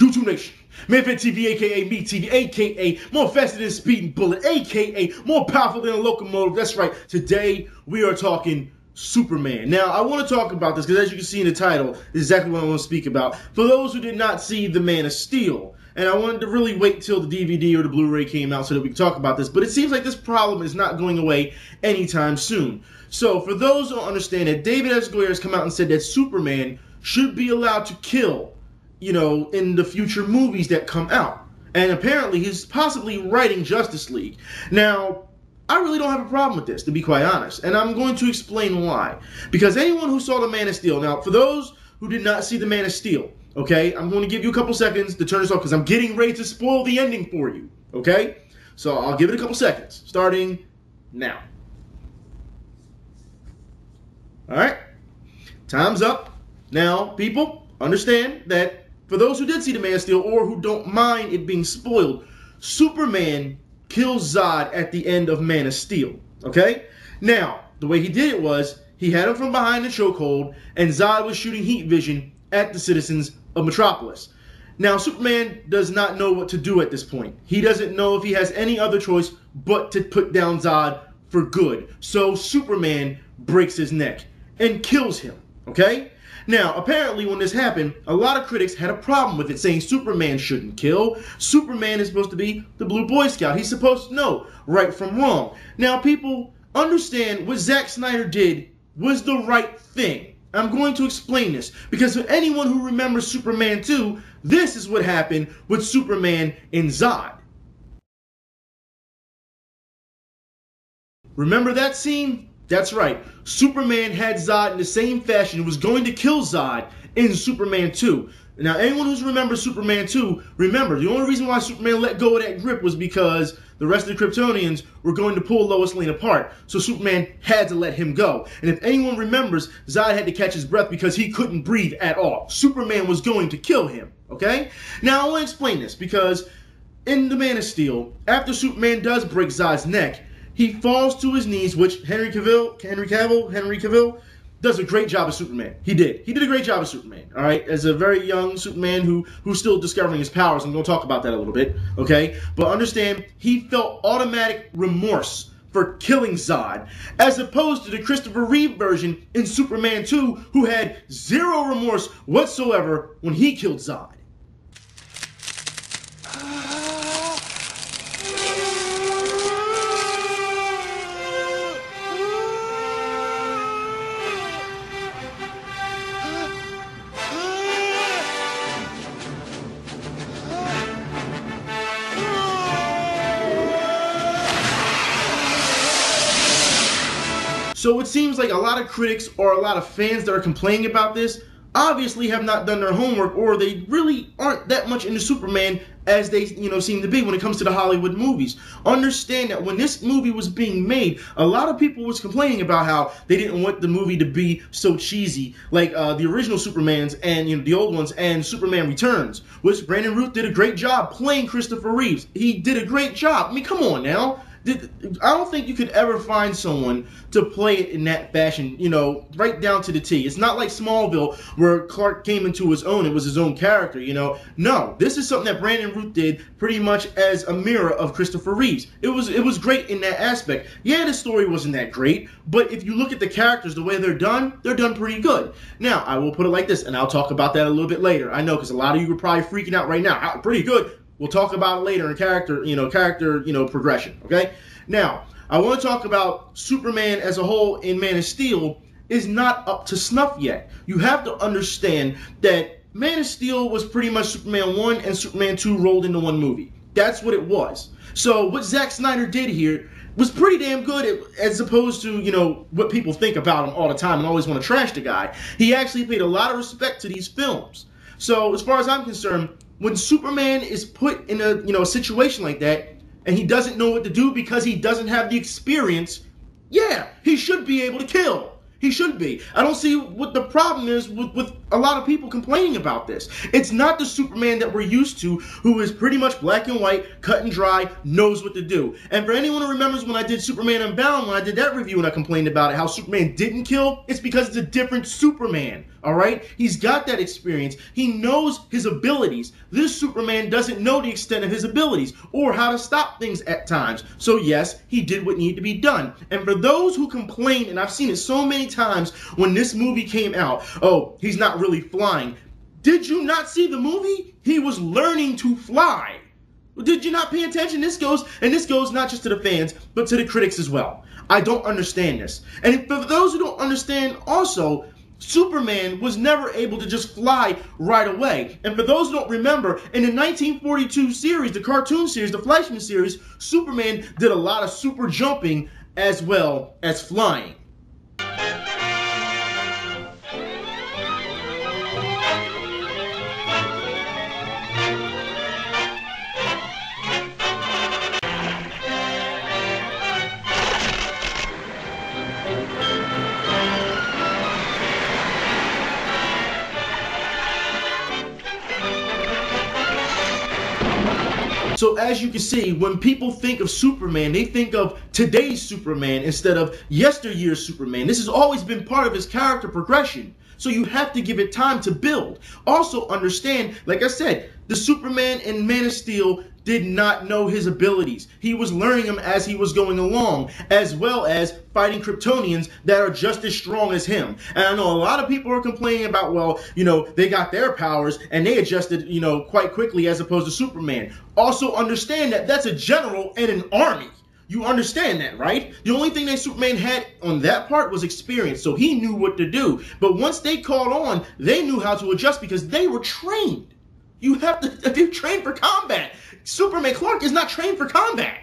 YouTube Nation, Manfit TV, aka Me TV, aka more faster than a speeding bullet, aka more powerful than a locomotive. That's right. Today we are talking Superman. Now I want to talk about this because, as you can see in the title, is exactly what I want to speak about. For those who did not see The Man of Steel, and I wanted to really wait till the DVD or the Blu-ray came out so that we could talk about this, but it seems like this problem is not going away anytime soon. So for those who don't understand that, David S Goyer has come out and said that Superman should be allowed to kill, you know, in the future movies that come out. And apparently he's possibly writing Justice League. Now, I really don't have a problem with this, to be quite honest. And I'm going to explain why. Because anyone who saw The Man of Steel, now for those who did not see The Man of Steel, okay, I'm going to give you a couple seconds to turn this off because I'm getting ready to spoil the ending for you, okay? So I'll give it a couple seconds, starting now. Alright, time's up. Now, people, understand that for those who did see The Man of Steel or who don't mind it being spoiled, Superman kills Zod at the end of Man of Steel, okay? Now, the way he did it was, he had him from behind the chokehold, and Zod was shooting heat vision at the citizens of Metropolis. Now, Superman does not know what to do at this point. He doesn't know if he has any other choice but to put down Zod for good. So Superman breaks his neck and kills him, okay? Now, apparently when this happened, a lot of critics had a problem with it, saying Superman shouldn't kill. Superman is supposed to be the Blue Boy Scout. He's supposed to know right from wrong. Now, people, understand what Zack Snyder did was the right thing. I'm going to explain this, because for anyone who remembers Superman 2, this is what happened with Superman and Zod. Remember that scene? That's right. Superman had Zod in the same fashion and was going to kill Zod in Superman 2. Now, anyone who's remembered Superman 2, remember, the only reason why Superman let go of that grip was because the rest of the Kryptonians were going to pull Lois Lane apart. So Superman had to let him go. And if anyone remembers, Zod had to catch his breath because he couldn't breathe at all. Superman was going to kill him, okay? Now, I want to explain this because in The Man of Steel, after Superman does break Zod's neck, he falls to his knees, which Henry Cavill does a great job as Superman. He did. He did a great job as Superman, all right? As a very young Superman who's still discovering his powers. I'm going to talk about that a little bit, okay? But understand, he felt automatic remorse for killing Zod, as opposed to the Christopher Reeve version in Superman 2, who had zero remorse whatsoever when he killed Zod. So it seems like a lot of critics or a lot of fans that are complaining about this obviously have not done their homework, or they really aren't that much into Superman as they, seem to be when it comes to the Hollywood movies. Understand that when this movie was being made, a lot of people was complaining about how they didn't want the movie to be so cheesy, like the original Supermans and the old ones and Superman Returns, which Brandon Routh did a great job playing Christopher Reeves. He did a great job. I mean, come on now. I don't think you could ever find someone to play it in that fashion, right down to the T. It's not like Smallville where Clark came into his own. It was his own character, No, this is something that Brandon Routh did pretty much as a mirror of Christopher Reeves. It was great in that aspect. Yeah, the story wasn't that great, but if you look at the characters, the way they're done pretty good. Now, I will put it like this, and I'll talk about that a little bit later. I know, because a lot of you are probably freaking out right now. Pretty good. We'll talk about it later in character progression, okay? Now, I want to talk about Superman as a whole in Man of Steel is not up to snuff yet. You have to understand that Man of Steel was pretty much Superman 1 and Superman 2 rolled into one movie. That's what it was. So what Zack Snyder did here was pretty damn good, as opposed to, what people think about him all the time and always want to trash the guy. He actually paid a lot of respect to these films. So as far as I'm concerned, when Superman is put in a situation like that, and he doesn't know what to do because he doesn't have the experience, yeah, he should be able to kill. He should be. I don't see what the problem is with a lot of people complaining about this. It's not the Superman that we're used to, who is pretty much black and white, cut and dry, knows what to do. And for anyone who remembers when I did Superman Unbound, when I did that review and I complained about it, how Superman didn't kill, it's because it's a different Superman, all right? He's got that experience. He knows his abilities. This Superman doesn't know the extent of his abilities or how to stop things at times. So yes, he did what needed to be done. And for those who complain, and I've seen it so many times when this movie came out, oh, he's not really flying. Did you not see the movie? He was learning to fly. Did you not pay attention? This goes not just to the fans, but to the critics as well. I don't understand this. And for those who don't understand also, Superman was never able to just fly right away. And for those who don't remember, in the 1942 series, the cartoon series, the Fleischer series, Superman did a lot of super jumping as well as flying. So as you can see, when people think of Superman, they think of today's Superman instead of yesteryear's Superman. This has always been part of his character progression. So you have to give it time to build. Also understand, like I said, the Superman in Man of Steel did not know his abilities. He was learning them as he was going along, as well as fighting Kryptonians that are just as strong as him. And I know a lot of people are complaining about, well, you know, they got their powers and they adjusted, you know, quite quickly as opposed to Superman. Also understand that that's a general in an army. You understand that, right? The only thing that Superman had on that part was experience, so he knew what to do. But once they caught on, they knew how to adjust because they were trained. You have to, if you're trained for combat. Superman Clark is not trained for combat.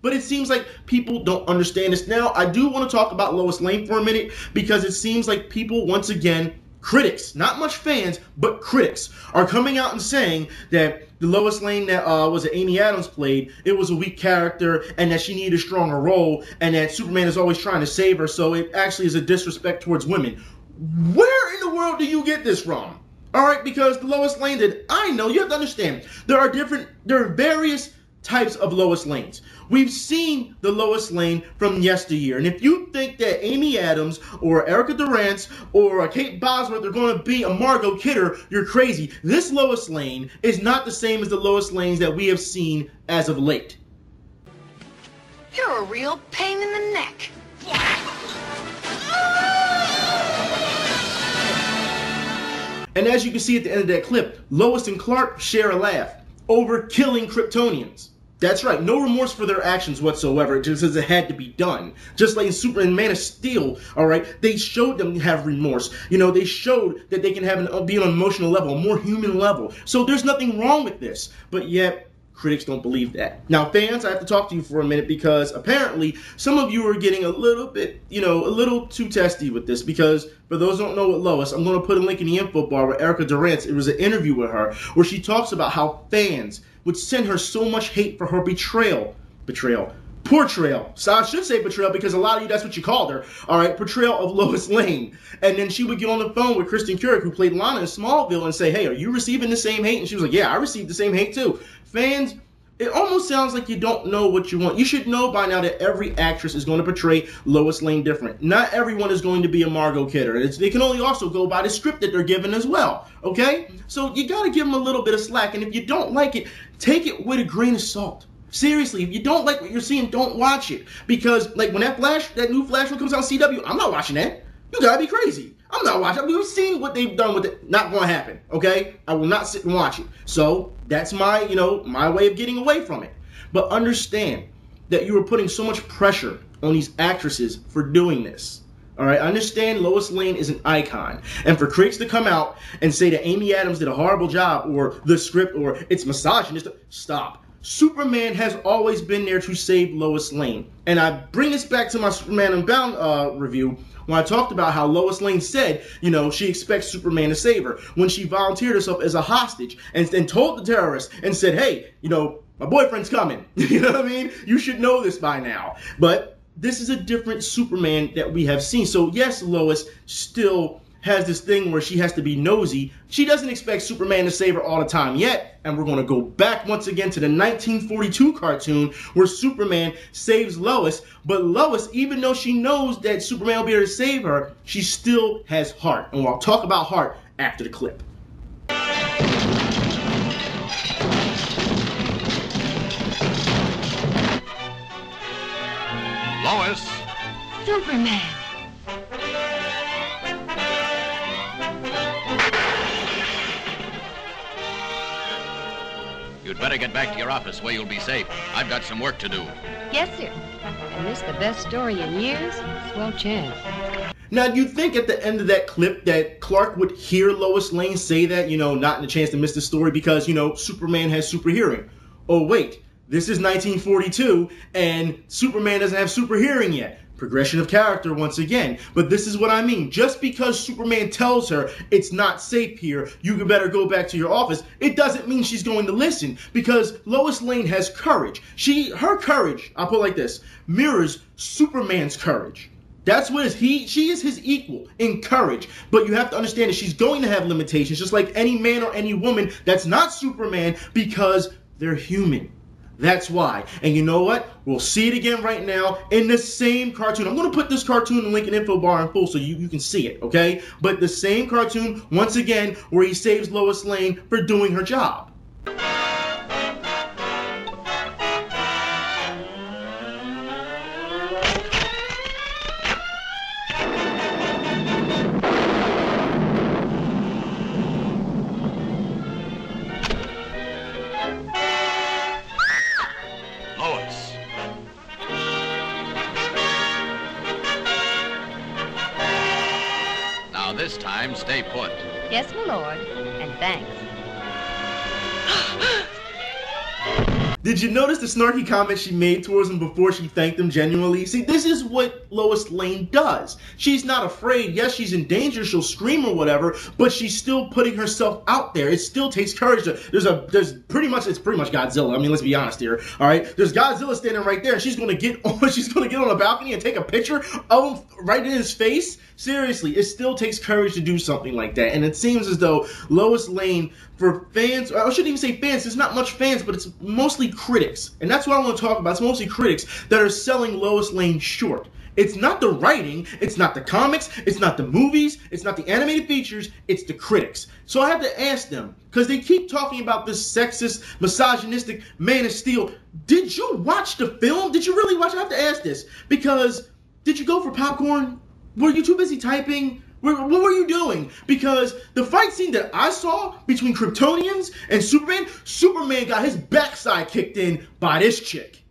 But it seems like people don't understand this. Now, I do want to talk about Lois Lane for a minute because it seems like people, once again, critics, not much fans, but critics, are coming out and saying that the Lois Lane that was Amy Adams played, it was a weak character and that she needed a stronger role and that Superman is always trying to save her, so it actually is a disrespect towards women. Where in the world do you get this from? All right, because the Lois Lane that I know, you have to understand, there are various types of Lois Lanes. We've seen the Lois Lane from yesteryear, and if you think that Amy Adams or Erica Durance or Kate Bosworth are going to be a Margot Kidder, you're crazy. This Lois Lane is not the same as the Lois Lanes that we have seen as of late. You're a real pain in the neck. And as you can see at the end of that clip, Lois and Clark share a laugh over killing Kryptonians. That's right, no remorse for their actions whatsoever, just as it had to be done. Just like in Superman Man of Steel, all right, they showed them to have remorse. You know, they showed that they can have be on an emotional level, a more human level. So there's nothing wrong with this, but yet critics don't believe that. Now, fans, I have to talk to you for a minute because apparently some of you are getting a little bit, you know, a little too testy with this because for those who don't know what Lois, I'm going to put a link in the info bar with Erica Durance. It was an interview with her where she talks about how fans would send her so much hate for her portrayal. So I should say betrayal because a lot of you, that's what you called her. All right, portrayal of Lois Lane. And then she would get on the phone with Kristen Curick, who played Lana in Smallville, and say, hey, are you receiving the same hate? And she was like, yeah, I received the same hate too. Fans, it almost sounds like you don't know what you want. You should know by now that every actress is going to portray Lois Lane different. Not everyone is going to be a Margot Kidder. They can only also go by the script that they're given as well, okay? So you got to give them a little bit of slack, and if you don't like it, take it with a grain of salt. Seriously, if you don't like what you're seeing, don't watch it. Because, like, when that new Flash one comes out on CW, I'm not watching that. You gotta be crazy. I'm not watching. We've seen what they've done with it. Not gonna happen, okay? I will not sit and watch it. So that's my, you know, my way of getting away from it. But understand that you are putting so much pressure on these actresses for doing this. All right, I understand Lois Lane is an icon. And for critics to come out and say that Amy Adams did a horrible job or the script or it's misogynist, stop. Superman has always been there to save Lois Lane. And I bring this back to my Superman Unbound review when I talked about how Lois Lane said, you know, she expects Superman to save her when she volunteered herself as a hostage and told the terrorists and said, hey, you know, my boyfriend's coming. You know what I mean? You should know this by now. But this is a different Superman that we have seen. So yes, Lois still has this thing where she has to be nosy. She doesn't expect Superman to save her all the time yet. And we're going to go back once again to the 1942 cartoon where Superman saves Lois. But Lois, even though she knows that Superman will be able to save her, she still has heart. And we'll talk about heart after the clip. Lois. Superman. You'd better get back to your office where you'll be safe. I've got some work to do. Yes, sir. And this the best story in years? Swell chance. Now, you'd think at the end of that clip that Clark would hear Lois Lane say that, not in a chance to miss the story because, Superman has super hearing. Oh, wait, this is 1942 and Superman doesn't have super hearing yet. Progression of character once again. But this is what I mean. Just because Superman tells her it's not safe here, you better go back to your office, it doesn't mean she's going to listen because Lois Lane has courage. Her courage, I'll put it like this, mirrors Superman's courage. That's what she is his equal in courage. But you have to understand that she's going to have limitations just like any man or any woman that's not Superman because they're human. That's why. And you know what? We'll see it again right now in the same cartoon. I'm going to put this cartoon in the link in info bar in full so you can see it, okay? But the same cartoon, once again, where he saves Lois Lane for doing her job. This time, stay put. Yes, my lord, and thanks. Did you notice the snarky comment she made towards him before she thanked him genuinely? See, this is what Lois Lane does. She's not afraid. Yes, she's in danger. She'll scream or whatever, but she's still putting herself out there. It still takes courage. It's pretty much Godzilla. I mean, let's be honest here. All right, there's Godzilla standing right there, and she's gonna get on a balcony and take a picture of him right in his face. Seriously, it still takes courage to do something like that, and it seems as though Lois Lane, for fans, I shouldn't even say fans, there's not much fans, but it's mostly critics, and that's what I want to talk about. It's mostly critics that are selling Lois Lane short. It's not the writing, it's not the comics, it's not the movies, it's not the animated features, it's the critics. So I have to ask them, because they keep talking about this sexist, misogynistic Man of Steel. Did you watch the film? Did you really watch it? I have to ask this, because did you go for popcorn? Were you too busy typing? What were you doing? Because the fight scene that I saw between Kryptonians and Superman got his backside kicked in by this chick.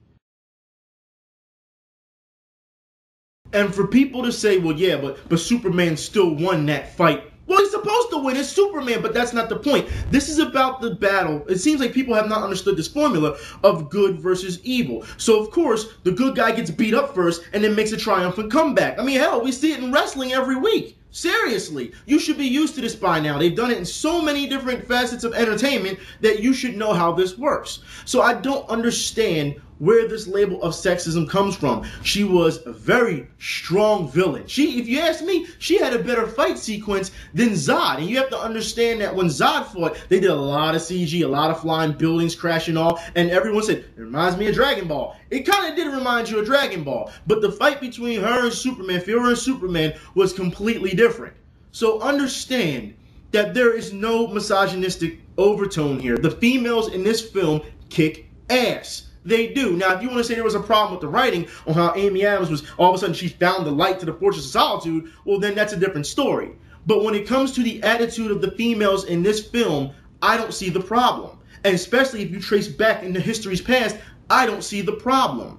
And for people to say, well, yeah, but Superman still won that fight. Well, he's supposed to win. It's Superman, but that's not the point. This is about the battle. It seems like people have not understood this formula of good versus evil. So, of course, the good guy gets beat up first and then makes a triumphant comeback. I mean, hell, we see it in wrestling every week. Seriously, you should be used to this by now. They've done it in so many different facets of entertainment that you should know how this works. So I don't understand where this label of sexism comes from. She was a very strong villain. If you ask me, she had a better fight sequence than Zod. And you have to understand that when Zod fought, they did a lot of CG, a lot of flying buildings crashing all, and everyone said, it reminds me of Dragon Ball. It kind of did remind you of Dragon Ball. But the fight between her and Superman, Fury and Superman, was completely different. So understand that there is no misogynistic overtone here. The females in this film kick ass. They do. Now, if you want to say there was a problem with the writing on how Amy Adams was, all of a sudden she found the light to the Fortress of Solitude, well, then that's a different story. But when it comes to the attitude of the females in this film, I don't see the problem. And especially if you trace back into history's past, I don't see the problem.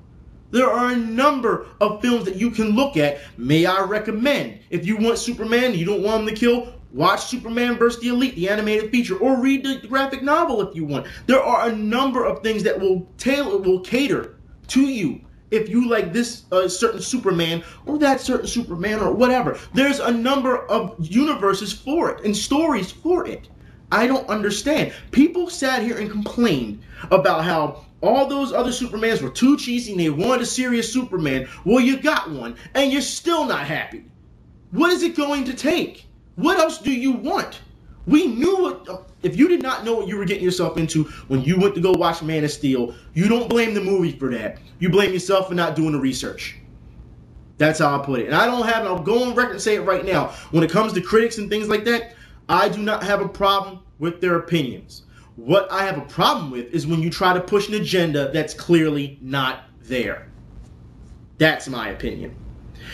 There are a number of films that you can look at. May I recommend? If you want Superman and you don't want him to kill, watch Superman vs. the Elite, the animated feature, or read the graphic novel if you want. There are a number of things that will cater to you if you like this certain Superman or that certain Superman or whatever. There's a number of universes for it and stories for it. I don't understand. People sat here and complained about how all those other Supermans were too cheesy and they wanted a serious Superman. Well, you got one, and you're still not happy. What is it going to take? What else do you want? We knew what... If you did not know what you were getting yourself into when you went to go watch Man of Steel, you don't blame the movie for that. You blame yourself for not doing the research. That's how I put it. And I'll go on record and say it right now. When it comes to critics and things like that, I do not have a problem with their opinions. What I have a problem with is when you try to push an agenda that's clearly not there. That's my opinion.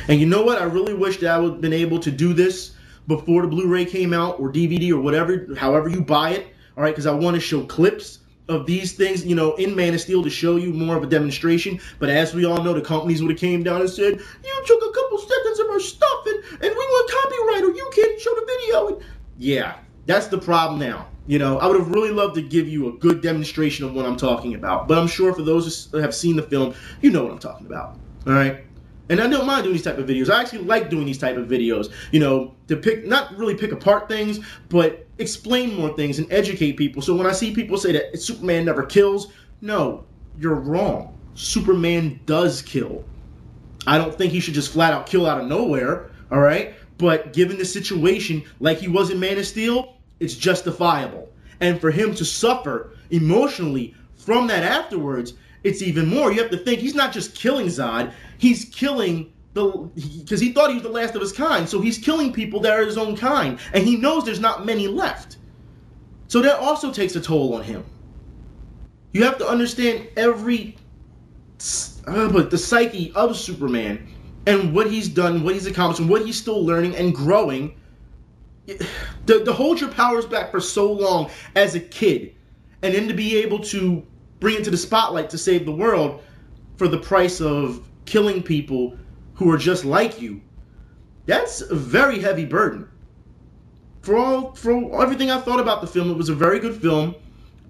And you know what? I really wish that I would have been able to do this before the Blu-ray came out or DVD or whatever, however you buy it. All right, because I want to show clips of these things, you know, in Man of Steel to show you more of a demonstration. But as we all know, the companies would have came down and said, you took a couple seconds of our stuff and we want copyright or you can't show the video. And yeah, that's the problem now. You know, I would have really loved to give you a good demonstration of what I'm talking about. But I'm sure for those who have seen the film, you know what I'm talking about. All right? And I don't mind doing these type of videos. I actually like doing these type of videos, you know, to not really pick apart things, but explain more things and educate people. So when I see people say that Superman never kills, no, you're wrong. Superman does kill. I don't think he should just flat out kill out of nowhere, all right? But given the situation like he was in Man of Steel, it's justifiable. And for him to suffer emotionally from that afterwards, it's even more. You have to think he's not just killing Zod, he's killing because he thought he was the last of his kind. So he's killing people that are his own kind. And he knows there's not many left. So that also takes a toll on him. You have to understand the psyche of Superman and what he's done, what he's accomplished, and what he's still learning and growing. To hold your powers back for so long as a kid and then to be able to bring it to the spotlight to save the world for the price of killing people who are just like you, that's a very heavy burden. For everything I thought about the film, it was a very good film.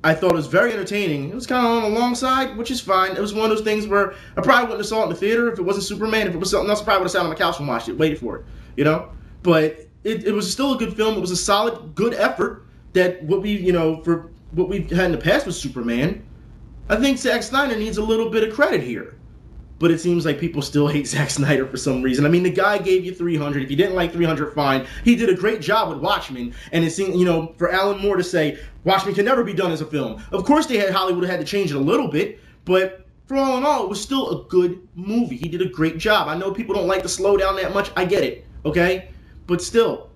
I thought it was very entertaining. It was kind of on the long side, which is fine. It was one of those things where I probably wouldn't have saw it in the theater if it wasn't Superman. If it was something else, I probably would have sat on my couch and watched it, waited for it, you know? But it was still a good film. It was a solid, good effort that for what we've had in the past with Superman. I think Zack Snyder needs a little bit of credit here. But it seems like people still hate Zack Snyder for some reason. I mean, the guy gave you 300. If you didn't like 300, fine. He did a great job with Watchmen. And it seemed, for Alan Moore to say, Watchmen can never be done as a film. Of course, Hollywood had to change it a little bit. But for all in all, it was still a good movie. He did a great job. I know people don't like to slow down that much. I get it, okay? But still,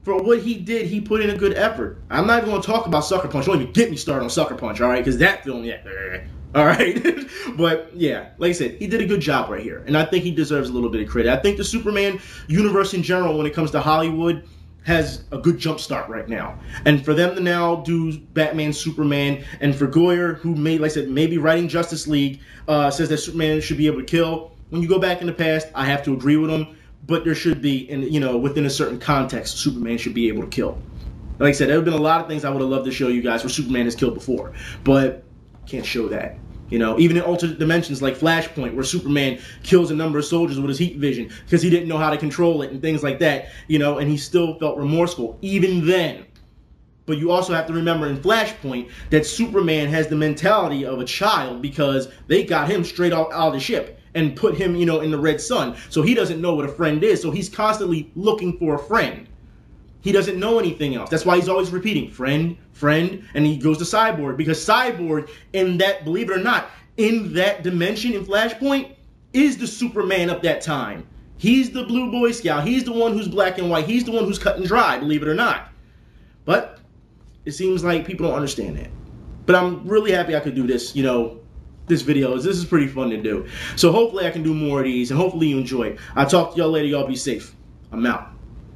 for what he did, he put in a good effort. I'm not even going to talk about Sucker Punch. Don't even get me started on Sucker Punch, all right? Because that film, yeah, all right? But, yeah, like I said, he did a good job right here. And I think he deserves a little bit of credit. I think the Superman universe in general, when it comes to Hollywood, has a good jump start right now. And for them to now do Batman, Superman, and for Goyer, who like I said, maybe writing Justice League, says that Superman should be able to kill. When you go back in the past, I have to agree with him. But there should be, within a certain context, Superman should be able to kill. Like I said, there have been a lot of things I would have loved to show you guys where Superman has killed before. But can't show that. Even in alternate dimensions like Flashpoint, where Superman kills a number of soldiers with his heat vision because he didn't know how to control it and things like that, and he still felt remorseful even then. But you also have to remember in Flashpoint that Superman has the mentality of a child because they got him straight out of the ship and put him, in the Red Sun. So he doesn't know what a friend is. So he's constantly looking for a friend. He doesn't know anything else. That's why he's always repeating, friend, friend, and he goes to Cyborg. Because Cyborg, in that, believe it or not, in that dimension in Flashpoint, is the Superman of that time. He's the Blue Boy Scout. He's the one who's black and white. He's the one who's cut and dry, believe it or not. But it seems like people don't understand that. But I'm really happy I could do this, this video. This is pretty fun to do. So hopefully I can do more of these, and hopefully you enjoy it. I'll talk to y'all later. Y'all be safe. I'm out.